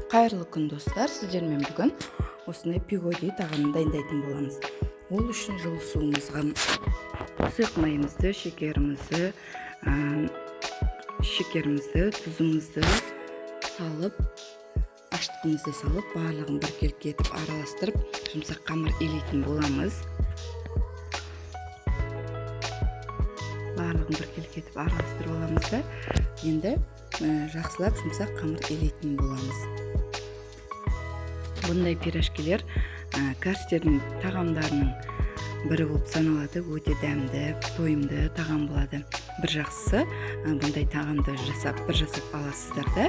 Қайырлы күн достар, сіздермен бүгін осындай пигоди тағамын дайындайтын боламыз. Ол үшін жылы суымызға сұйық майымызды, шекерімізді, тұзымызды салып, аштығымызды салып, барлығын біркелкі етіп араластырып, жұмсақ қамыр илейтін боламыз. Барлығын біркелкі етіп араластырып аламыз да, енді жақсылап жұмсақ қамыр илейтін боламыз. Бұндай пирожкилер кәрістердің тағамдарының бірі болып саналады. Өте дәмді, тойымды тағам болады. Бір жақсысы бұндай тағамды бір жасап аласыздар да,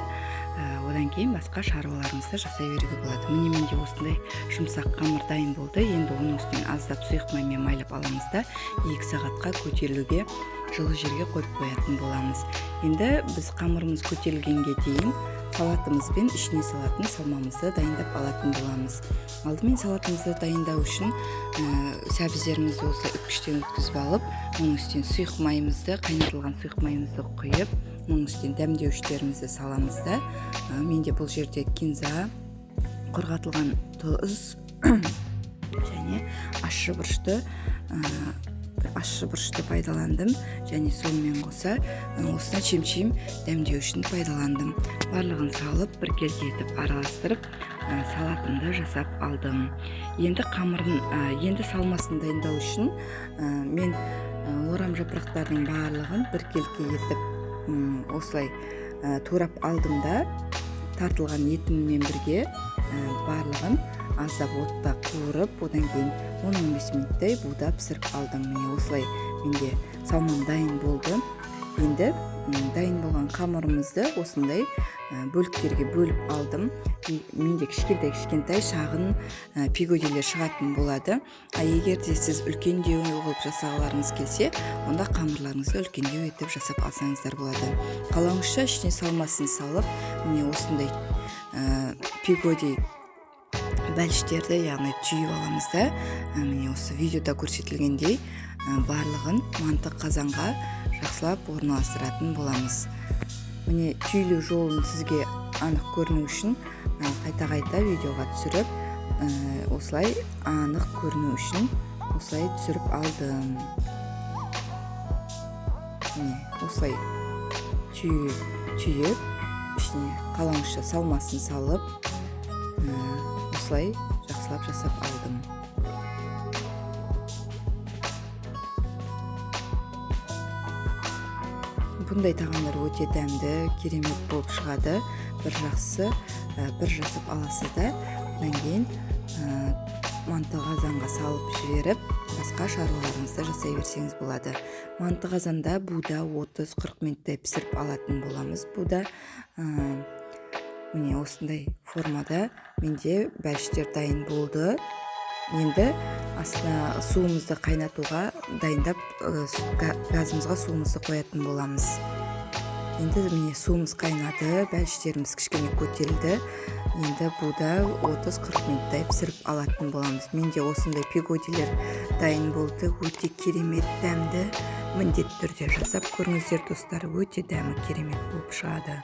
одан кейін басқа шаруаларыңызды жасай беруге болады. Міне менде осындай жұмсақ қамыр дайын болды. Енді оның үстінен аздап сұйық маймен майлап аламыз да, 2 сағатқа көтерілуге жылы жерге қойып қоятын боламыз. Енді біз қамырымыз көтерілгенге дейін салатымыз бен ішіне салатын салмамызды дайындап алатын боламыз. Алдымен салатымызды дайындау үшін сәбіздерімізді осы үккіштен өткізіп алып, оның үстіне сұйық майымызды, қайнатылған сұйық майымызды құйып, оның үстіне дәмдеуіштерімізді саламыз да. Менде бұл жерде кинза, құрғатылған тұз және ащы бұрышты пайдаландым, және сонымен қоса осына чемчим дәмдеуішін пайдаландым. Барлығын салып, біркелкі етіп араластырып, салатымды жасап алдым. Енді салмасын дайындау үшін мен орам жапырақтардың барлығын біркелкі етіп осылай турап алдым да, тартылған етіммен бірге барлығын аздап отта қуырып, одан кейін 10-15 минуттай буда пісіріп алдым. Міне осылай менде салмам дайын болды. Енді дайын болған қамырымызды осындай бөліктерге бөліп алдым. Менде кішкентай шағын пигодилер шығатын болады. Егер де сіз үлкендеу қылып жасағыларыңыз келсе, онда қамырларыңызды үлкендеу етіп жасап алсаңыздар болады. Қалауыңызша ішіне салмасын салып, міне осындай пигоди бәліштерді, яғни түйіп аламыз да. Міне осы видеода көрсетілгендей барлығын манты қазанға жақсылап орналастыратын боламыз. Міне түйілу жолын сізге анық көріну үшін қайта видеоға түсіріп, осылай анық көріну үшін осылай түсіріп алдым. Міне осылай түйіп, ішіне қалауыңызша салмасын салып, осылай жақсылап жасап алдым. Бұндай тағамдар өте дәмді, керемет болып шығады. Бір жақсысы бір жасап аласыз да, одан кейін манты қазанға салып жіберіп, басқа шаруаларыңызды жасай берсеңіз болады. Манты қазанда буда 30-40 минуттай пісіріп алатын боламыз. Буда міне осындай формада менде бәліштер дайын болды. Енді астына суымызды қайнатуға дайындап, газымызға суымызды қоятын боламыз. Енді міне суымыз қайнады, бәліштеріміз кішкене көтерілді. Енді буда 30-40 минуттай пісіріп алатын боламыз. Менде осындай пигодилер дайын болды. Өте керемет дәмді, міндетті түрде жасап көріңіздер достар. Өте дәмі керемет болып шығады.